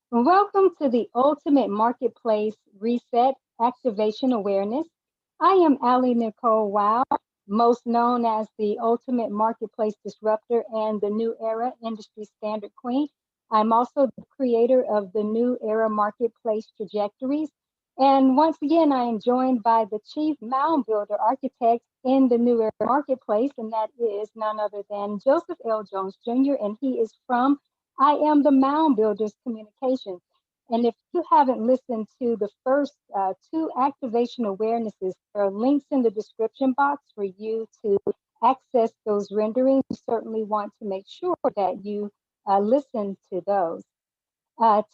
Welcome to the Ultimate Marketplace Reset Activation Awareness. I am AliNICOLE WOW, most known as the Ultimate Marketplace Disruptor and the New Era Industry Standard Queen. I'm also the creator of the new Era Marketplace Trajectories. And once again, I am joined by the Chief Moundbuilder Architect in the New Era Marketplace, and that is none other than Joseph L. Jones Jr., and he is from I am the Mound Builders Communications. And if you haven't listened to the first two activation awarenesses, there are links in the description box for you to access those renderings. You certainly want to make sure that you listen to those.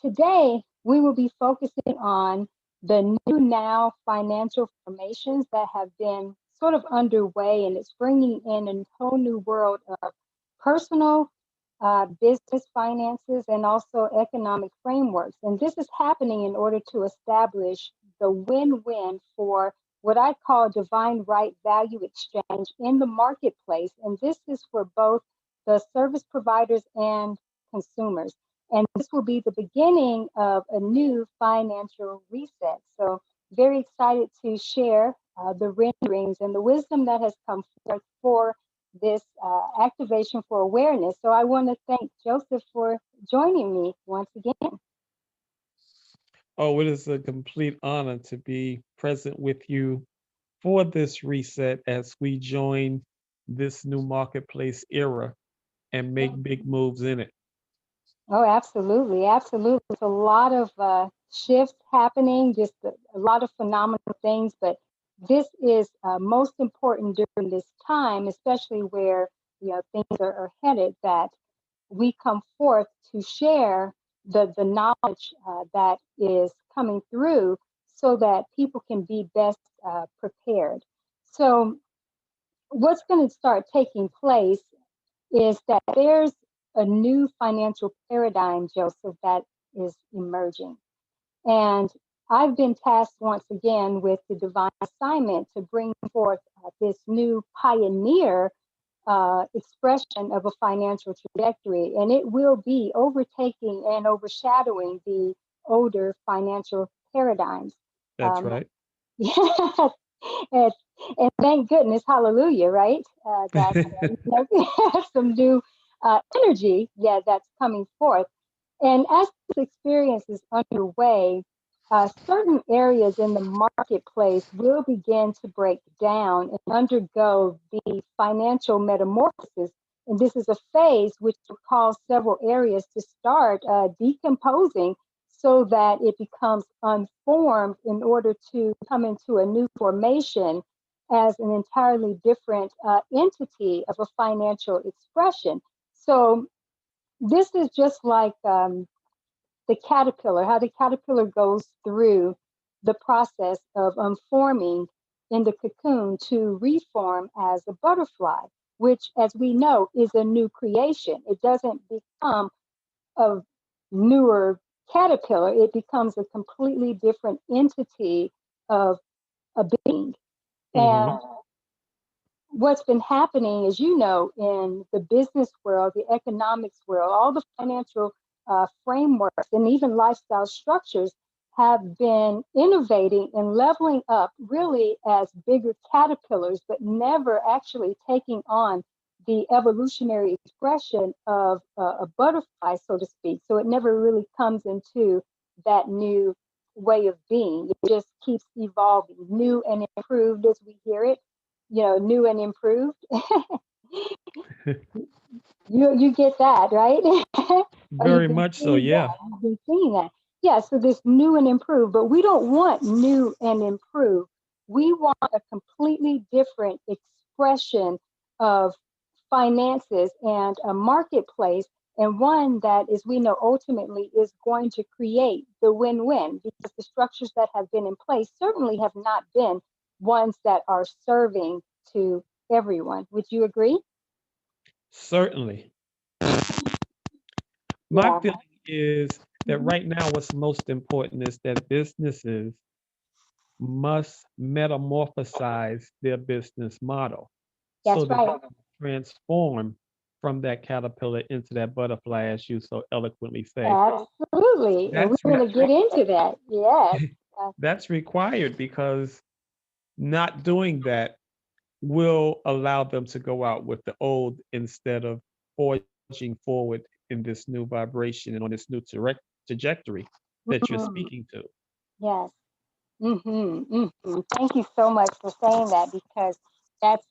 Today, we will be focusing on the new now financial formations that have been sort of underway, and it's bringing in a whole new world of personal business finances and also economic frameworks. And this is happening in order to establish the win-win for what I call divine right value exchange in the marketplace. And this is for both the service providers and consumers. And this will be the beginning of a new financial reset. So very excited to share the renderings and the wisdom that has come forth for this activation for awareness. So I want to thank Joseph for joining me once again. Oh, it is a complete honor to be present with you for this reset as we join this new marketplace era and make big moves in it. Oh, absolutely, absolutely. There's a lot of shifts happening, just a lot of phenomenal things. But this is most important during this time, especially where things are headed. That we come forth to share the knowledge that is coming through, so that people can be best prepared. So, what's going to start taking place is that there's a new financial paradigm, Joseph, that is emerging. And I've been tasked once again with the divine assignment to bring forth this new pioneer expression of a financial trajectory. And it will be overtaking and overshadowing the older financial paradigms. That's Um, right. yes, and, and thank goodness, hallelujah, right? That some new energy, that's coming forth. And as this experience is underway, certain areas in the marketplace will begin to break down and undergo the financial metamorphosis. And this is a phase which will cause several areas to start decomposing so that it becomes unformed in order to come into a new formation as an entirely different entity of a financial expression. So this is just like the caterpillar, how the caterpillar goes through the process of unforming in the cocoon to reform as a butterfly, which, as we know, is a new creation. It doesn't become a newer caterpillar, it becomes a completely different entity of a being. Hmm. And what's been happening, as you know, in the business world, the economics world, all the financial frameworks and even lifestyle structures have been innovating and leveling up really as bigger caterpillars, but never actually taking on the evolutionary expression of a butterfly, so to speak. So it never really comes into that new way of being. It just keeps evolving, new and improved as we hear it, new and improved. You get that, right? Oh, you've Very been much so, seeing yeah. that. You've been seeing that. Yeah, so this new and improved, but we don't want new and improved. We want a completely different expression of finances and a marketplace, and one that, as we know, ultimately is going to create the win-win, because the structures that have been in place certainly have not been ones that are serving to everyone. Would you agree? Certainly. My Yeah. feeling is that Mhm. right now, what's most important is that businesses must metamorphosize their business model so That's that they right. can transform from that caterpillar into that butterfly, as you so eloquently say. Absolutely. And That's we're going to get into that. Yes. that's required because not doing that will allow them to go out with the old instead of forging forward in this new vibration and on this new trajectory that you're Mhm. speaking to. Yes. Thank you so much for saying that, because that's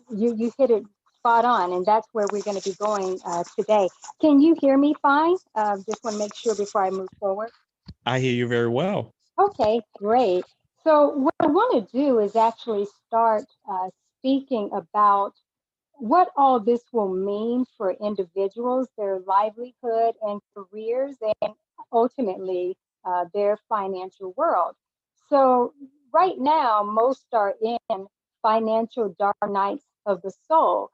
you hit it spot on, and that's where we're going to be going today. Can you hear me fine? Just want to make sure before I move forward. I hear you very well. Okay, great. So what I want to do is actually start speaking about what all this will mean for individuals, their livelihood and careers, and ultimately their financial world. So, right now, most are in financial dark nights of the soul.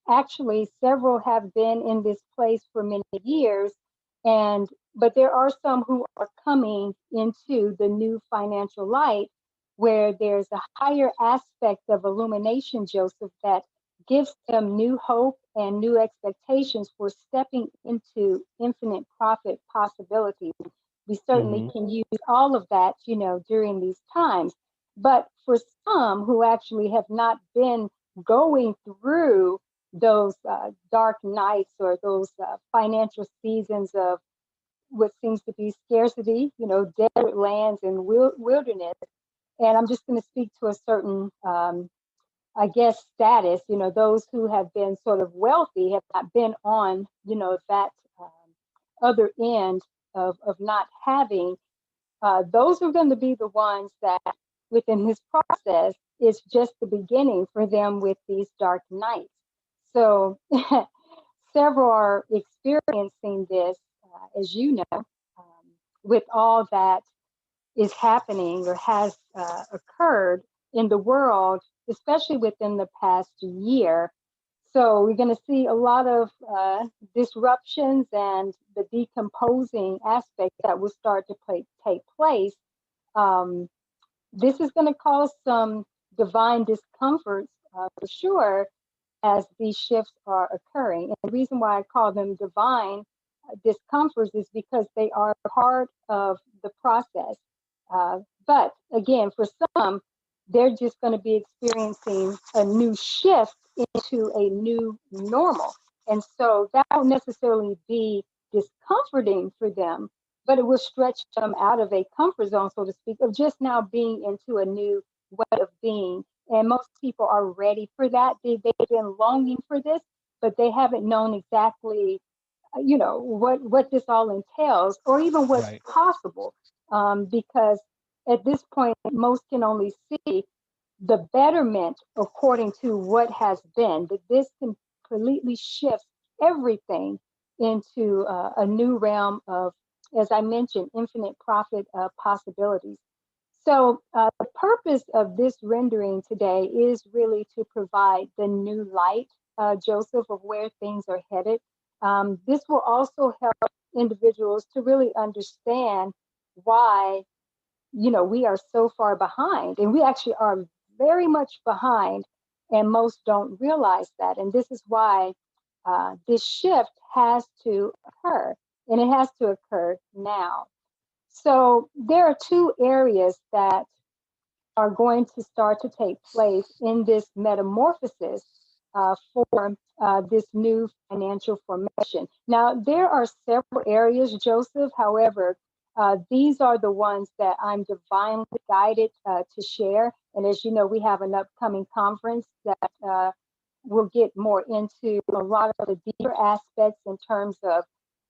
Actually, several have been in this place for many years, and but there are some who are coming into the new financial light where there's a higher aspect of illumination, Joseph, that gives them new hope and new expectations for stepping into infinite profit possibilities. We certainly Hmm. can use all of that, during these times. But for some who actually have not been going through those dark nights or those financial seasons of what seems to be scarcity, desert lands and wilderness. And I'm just going to speak to a certain, I guess, status. Those who have been sort of wealthy have not been on, that other end of not having. Those are going to be the ones that within his process is just the beginning for them with these dark nights. So several are experiencing this, as you know, with all that is happening or has occurred in the world, especially within the past year. So we're going to see a lot of disruptions and the decomposing aspects that will start to take place. Um, this is going to cause some divine discomforts for sure, as these shifts are occurring. And the reason why I call them divine discomforts is because they are part of the process. But again, for some, they're just going to be experiencing a new shift into a new normal. And so that won't necessarily be discomforting for them, but it will stretch them out of a comfort zone, so to speak, of just now being into a new way of being. And most people are ready for that. They've been longing for this, but they haven't known exactly, what this all entails, or even what's Right. possible. Because at this point, most can only see the betterment according to what has been. That this completely shifts everything into a new realm of, as I mentioned, infinite profit possibilities. So, the purpose of this rendering today is really to provide the new light, Joseph, of where things are headed. This will also help individuals to really understand why, we are so far behind, and we actually are very much behind, and most don't realize that. And this is why this shift has to occur, and it has to occur now. So there are two areas that are going to start to take place in this metamorphosis for this new financial formation. Now, there are several areas, Joseph. However, these are the ones that I'm divinely guided to share. And as you know, we have an upcoming conference that will get more into a lot of the deeper aspects in terms of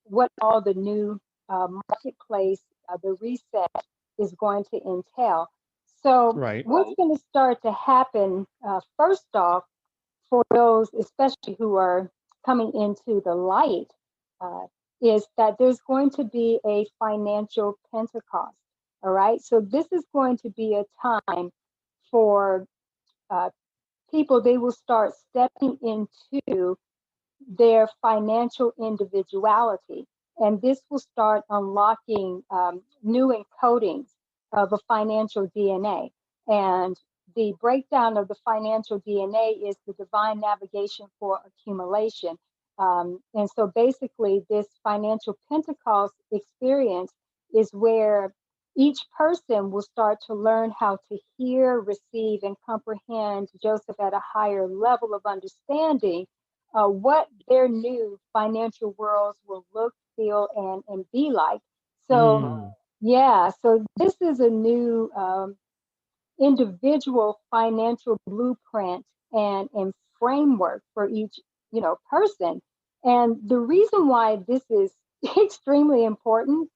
what all the new marketplace, the reset is going to entail. So, Right. what's going to start to happen, first off, for those, especially who are coming into the light, uh, is that there's going to be a financial Pentecost. All right. So, this is going to be a time for uh, people, they will start stepping into their financial individuality. And this will start unlocking new encodings of a financial DNA. And the breakdown of the financial DNA is the divine navigation for accumulation. And so basically, this financial Pentecost experience is where each person will start to learn how to hear, receive, and comprehend Joseph at a higher level of understanding what their new financial worlds will look, feel, and be like. So, yeah, so this is a new individual financial blueprint and framework for each person. And the reason why this is extremely important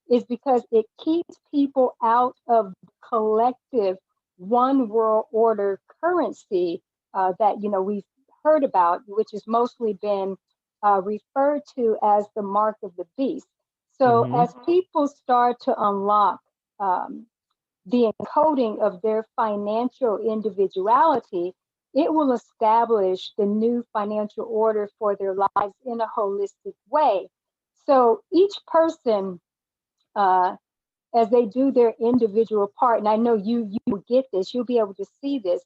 is because it keeps people out of collective one world order currency that we've heard about, which has mostly been referred to as the mark of the beast. So as people start to unlock the encoding of their financial individuality, it will establish the new financial order for their lives in a holistic way. So each person, as they do their individual part, and I know you will get this, you'll be able to see this.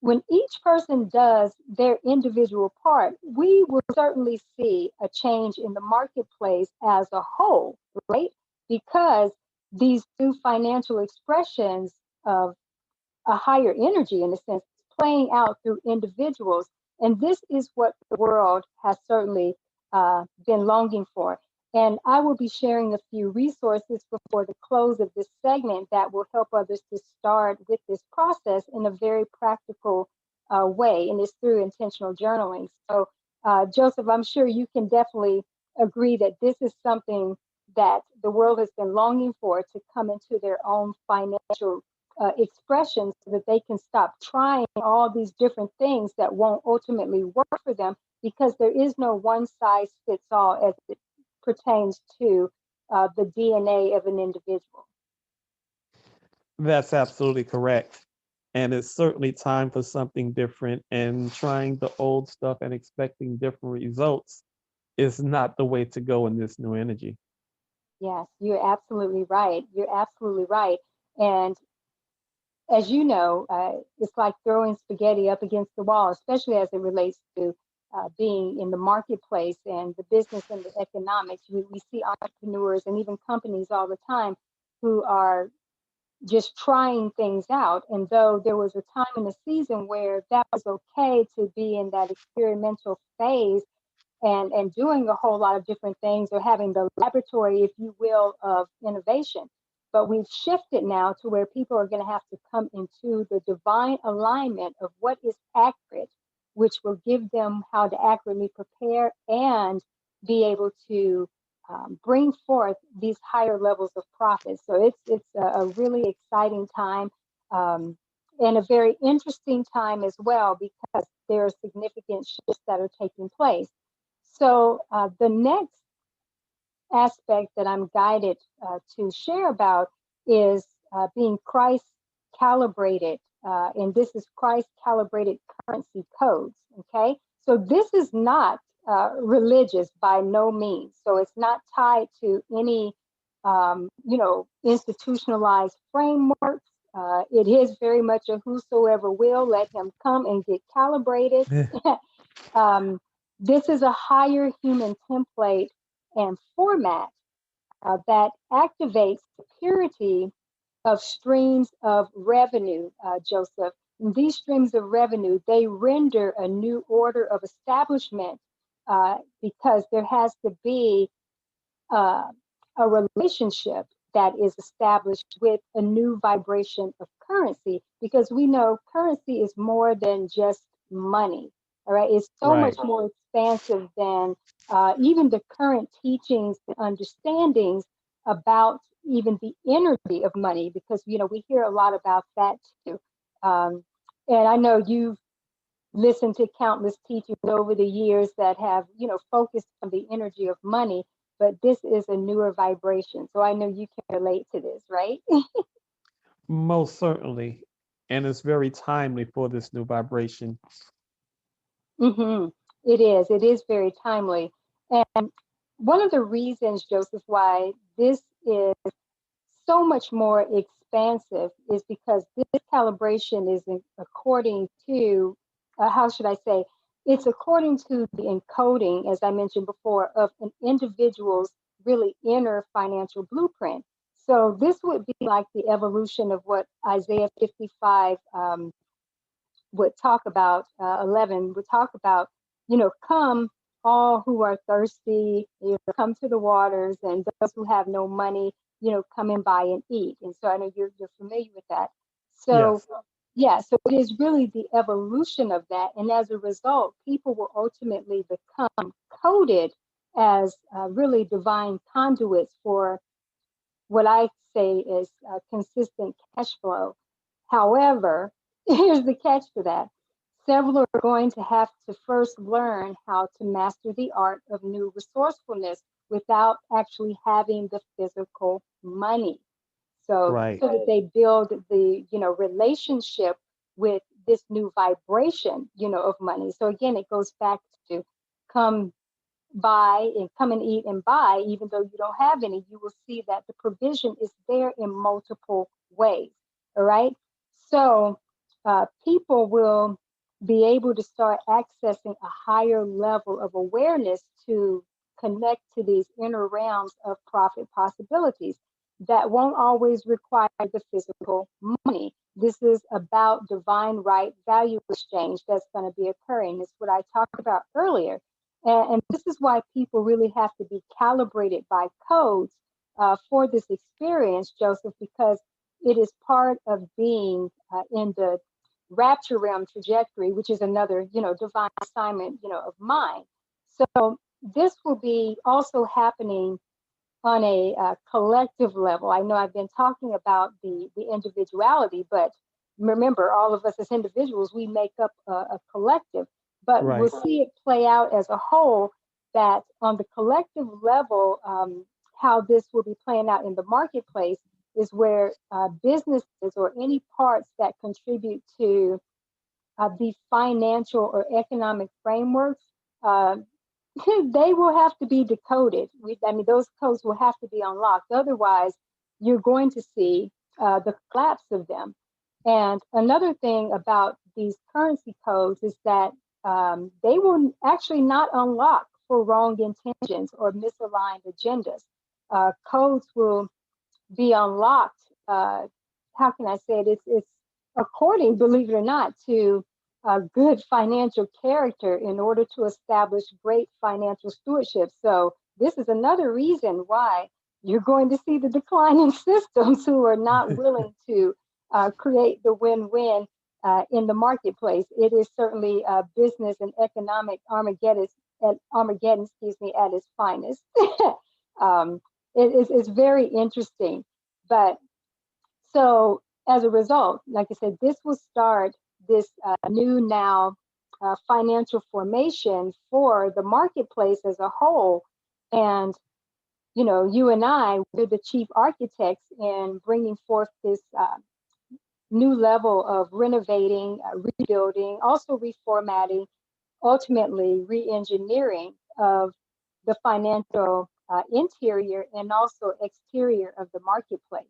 When each person does their individual part, we will certainly see a change in the marketplace as a whole, right? Because these new financial expressions of a higher energy, in a sense, playing out through individuals. And this is what the world has certainly been longing for. And I will be sharing a few resources before the close of this segment that will help others to start with this process in a very practical way. And it's through intentional journaling. So, Joseph, I'm sure you can definitely agree that this is something that the world has been longing for, to come into their own financial expressions, so that they can stop trying all these different things that won't ultimately work for them, because there is no one size fits all as it pertains to the DNA of an individual. That's absolutely correct. And it's certainly time for something different, and trying the old stuff and expecting different results is not the way to go in this new energy. Yes, you're absolutely right. You're absolutely right. And as you know, it's like throwing spaghetti up against the wall, especially as it relates to being in the marketplace and the business and the economics. We see entrepreneurs and even companies all the time who are just trying things out. And though there was a time in the season where that was okay to be in that experimental phase and doing a whole lot of different things, or having the laboratory, if you will, of innovation. But we've shifted now to where people are going to have to come into the divine alignment of what is accurate, which will give them how to accurately prepare and be able to bring forth these higher levels of profit. So it's a really exciting time, and a very interesting time as well, because there are significant shifts that are taking place. So the next aspect that I'm guided to share about is being Christ calibrated. And this is Christ calibrated currency codes. Okay. So this is not religious by no means. So it's not tied to any, institutionalized frameworks. It is very much a whosoever will, let him come and get calibrated. um, this is a higher human template and format that activates the purity of streams of revenue, Joseph. And these streams of revenue, they render a new order of establishment, because there has to be uh, a relationship that is established with a new vibration of currency, because we know currency is more than just money. All right, it's so much Right. more expansive than even the current teachings and understandings about even the energy of money, because we hear a lot about that too. Um, and I know you've listened to countless teachers over the years that have, focused on the energy of money, but this is a newer vibration. So I know you can relate to this, right? Most certainly. And it's very timely for this new vibration. hmm It is. It is very timely. And one of the reasons, Joseph, why this is so much more expansive is because this calibration is according to, how should I say, it's according to the encoding, as I mentioned before, of an individual's really inner financial blueprint. So this would be like the evolution of what Isaiah 55 would talk about, 11 would talk about, come all who are thirsty, come to the waters, and those who have no money, come and buy and eat. And so I know you're familiar with that. So Yes. yeah, so it is really the evolution of that. And as a result, people will ultimately become coded as really divine conduits for what I say is consistent cash flow. However, here's the catch to that. Several are going to have to first learn how to master the art of new resourcefulness without actually having the physical money. So, Right. so that they build the, relationship with this new vibration, of money. So again, it goes back to come buy and come and eat and buy, even though you don't have any, you will see that the provision is there in multiple ways. All right. So people will be able to start accessing a higher level of awareness to connect to these inner realms of profit possibilities that won't always require the physical money. This is about divine right value exchange that's going to be occurring. It's what I talked about earlier. And this is why people really have to be calibrated by codes for this experience, Joseph, because it is part of being in the rapture realm trajectory, which is another, divine assignment, of mine. So this will be also happening on a collective level. I know I've been talking about the individuality, but remember, all of us as individuals, we make up a collective. But we'll Right. see it play out as a whole. That on the collective level, how this will be playing out in the marketplace is where businesses or any parts that contribute to the financial or economic frameworks. Uh, they will have to be decoded. I mean, those codes will have to be unlocked. Otherwise, you're going to see the collapse of them. And another thing about these currency codes is that they will actually not unlock for wrong intentions or misaligned agendas. Codes will be unlocked. How can I say it? It's according, believe it or not, to good financial character in order to establish great financial stewardship. So this is another reason why you're going to see the decline in systems who are not willing to create the win-win in the marketplace. It is certainly business and economic Armageddon, excuse me, at its finest. um, it's very interesting. But so as a result, like I said, this will start this new now financial formation for the marketplace as a whole. And, you and I, we're the chief architects in bringing forth this new level of renovating, rebuilding, also reformatting, ultimately re-engineering of the financial interior and also exterior of the marketplace.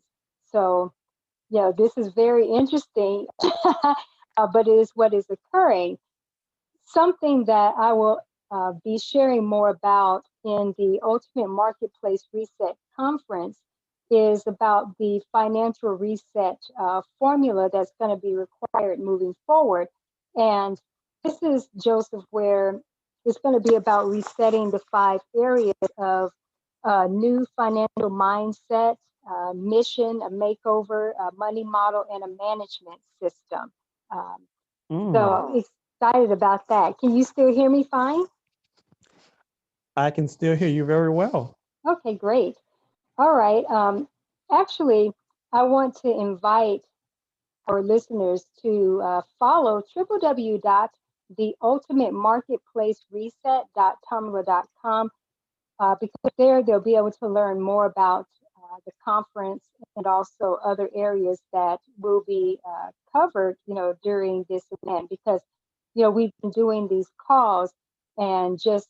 So, yeah, this is very interesting, but it is what is occurring. Something that I will be sharing more about in the Ultimate Marketplace Reset Conference is about the financial reset formula that's going to be required moving forward. And this is, Joseph, where it's going to be about resetting the 5 areas of new financial mindset, mission, a makeover, a money model, and a management system. Um, so Mm. I'm excited about that. Can you still hear me fine? I can still hear you very well. Okay, great. All right. Actually, I want to invite our listeners to follow www.theultimatemarketplacereset.tumblr.com because there they'll be able to learn more about the conference and also other areas that will be covered, during this event. Because, we've been doing these calls and just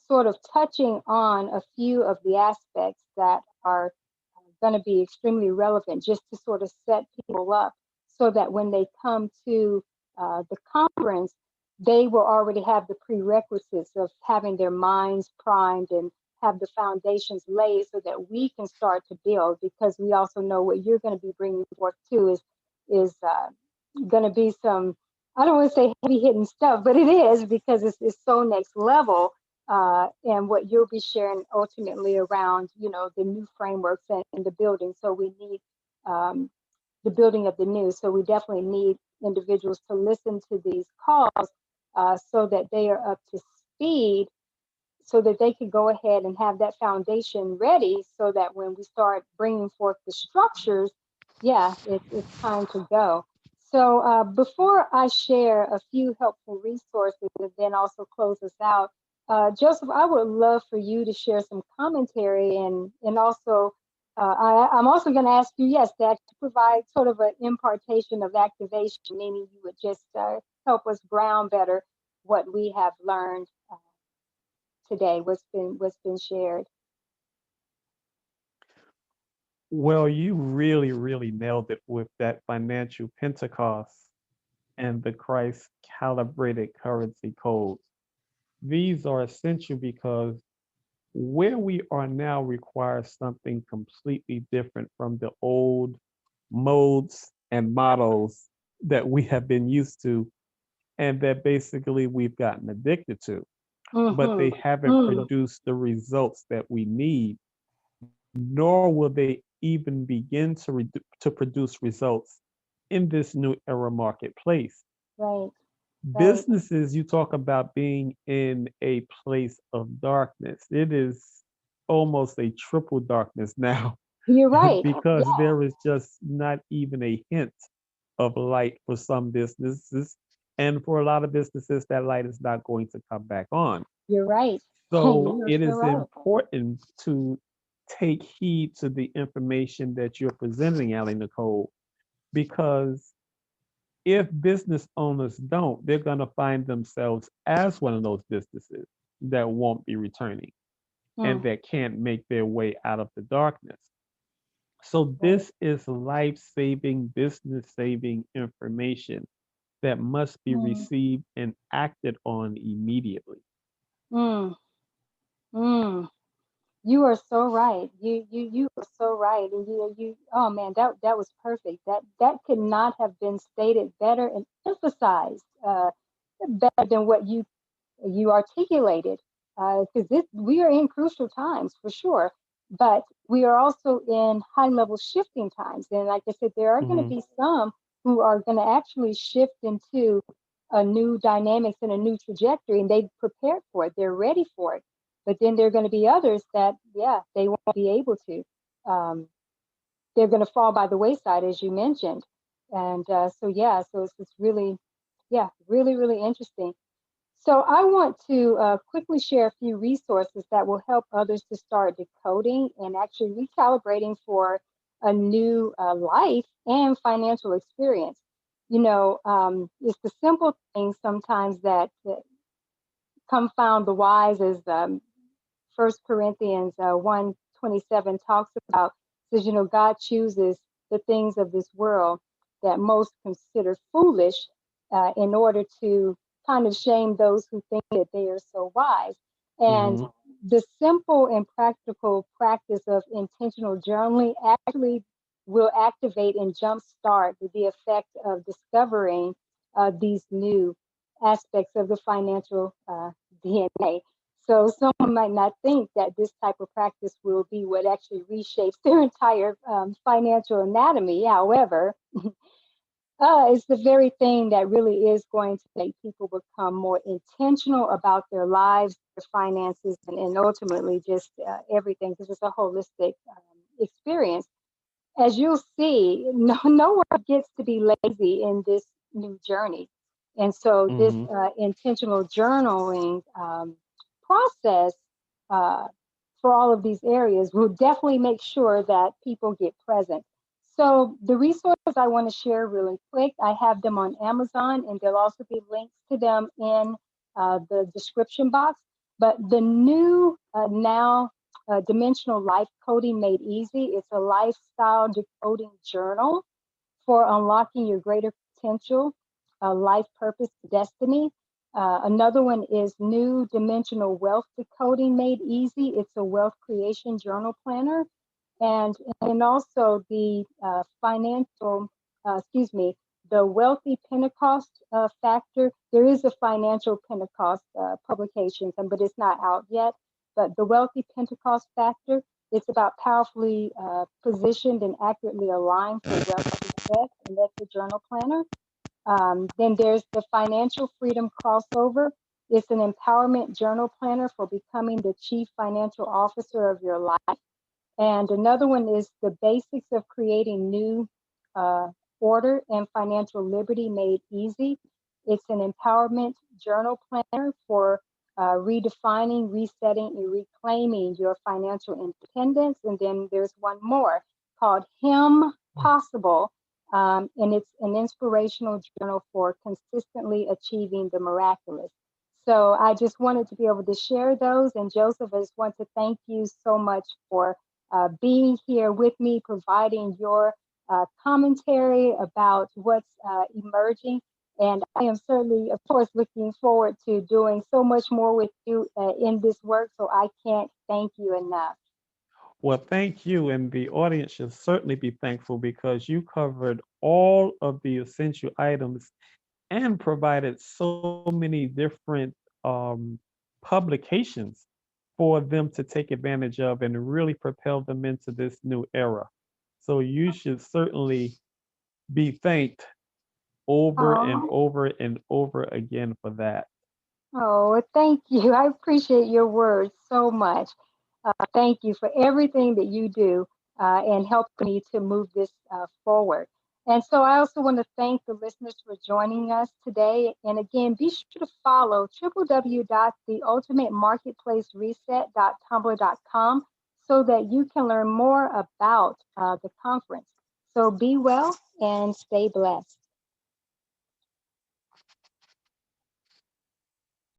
sort of touching on a few of the aspects that are going to be extremely relevant, just to sort of set people up so that when they come to the conference, they will already have the prerequisites of having their minds primed and have the foundations laid so that we can start to build, because we also know what you're going to be bringing forth too is going to be some, I don't want to say heavy hitting stuff, but it is, because it's so next level. And what you'll be sharing ultimately around, the new frameworks and the building. So we need the building of the new. So we definitely need individuals to listen to these calls so that they are up to speed, so that they can go ahead and have that foundation ready, so that when we start bringing forth the structures, it's time to go. So before I share a few helpful resources and then also close us out, Joseph, I would love for you to share some commentary, and also I'm also going to ask you, yes, that to provide sort of an impartation of activation, meaning you would just help us ground better what we have learned today, what's been shared. Well, you really, really nailed it with that financial Pentecost and the Christ calibrated currency codes. These are essential because where we are now requires something completely different from the old modes and models that we have been used to and that basically we've gotten addicted to, but they haven't produced the results that we need, nor will they even begin to produce results in this new era marketplace. Right. Businesses, you talk about being in a place of darkness. It is almost a triple darkness now You're right. because Yeah, there is just not even a hint of light for some businesses. And for a lot of businesses, that light is not going to come back on. you're right. So You're it so is right. important to take heed to the information that you're presenting, AliNICOLE, because if business owners don't, they're going to find themselves as one of those businesses that won't be returning and Mm, that can't make their way out of the darkness. So right. this is life-saving, business-saving information that must be Mm, received and acted on immediately. mm, mm. You are so right. You are so right. And oh man, that was perfect. That could not have been stated better and emphasized better than what you articulated, because this we are in crucial times for sure, but we are also in high level shifting times. And like I said, there are going to Hmm. be some who are going to actually shift into a new dynamics and a new trajectory, and they've prepared for it, they're ready for it. But then there are going to be others that, they won't be able to. Um, they're going to fall by the wayside, as you mentioned. And so it's really, really, really interesting. So I want to quickly share a few resources that will help others to start decoding and actually recalibrating for a new life and financial experience. It's the simple things sometimes that confound the wise, as 1 Corinthians 1:27 talks about. Says, God chooses the things of this world that most consider foolish in order to kind of shame those who think that they are so wise. And Hmm. the simple and practical practice of intentional journaling actually will activate and jumpstart the effect of discovering these new aspects of the financial DNA. So someone might not think that this type of practice will be what actually reshapes their entire financial anatomy. However, it's the very thing that really is going to make people become more intentional about their lives, their finances, and ultimately just everything, because it's a holistic experience. As you'll see, no one gets to be lazy in this new journey. And so this Hmm. intentional journaling process uh, for all of these areas will definitely make sure that people get present. So the resources I want to share really quick, I have them on Amazon, and there'll also be links to them in the description box. But the new now Dimensional Life Coding Made Easy, it's a lifestyle decoding journal for unlocking your greater potential, life purpose, destiny. Another one is New Dimensional Wealth Decoding Made Easy. It's a wealth creation journal planner. And also the the Wealthy Pentecost Factor. There is a Financial Pentecost publication, but it's not out yet. But the Wealthy Pentecost Factor, it's about powerfully positioned and accurately aligned for wealth success, and that's a journal planner. Then there's the Financial Freedom Crossover. It's an empowerment journal planner for becoming the chief financial officer of your life. And another one is the Basics of Creating New Order and Financial Liberty Made Easy. It's an empowerment journal planner for redefining, resetting, and reclaiming your financial independence. And then there's one more called Him Possible. And it's an inspirational journal for consistently achieving the miraculous. So I just wanted to be able to share those. And Joseph, I just want to thank you so much for being here with me, providing your commentary about what's emerging. And I am certainly, of course, looking forward to doing so much more with you in this work. So I can't thank you enough. Well, thank you. And the audience should certainly be thankful because you covered all of the essential items and provided so many different publications for them to take advantage of and really propel them into this new era. So you should certainly be thanked over and Oh, over and over again for that. oh, thank you. I appreciate your words so much. Thank you for everything that you do and helping me to move this forward. And so I also want to thank the listeners for joining us today. And again, be sure to follow www.theultimatemarketplacereset.tumblr.com so that you can learn more about the conference. So be well and stay blessed.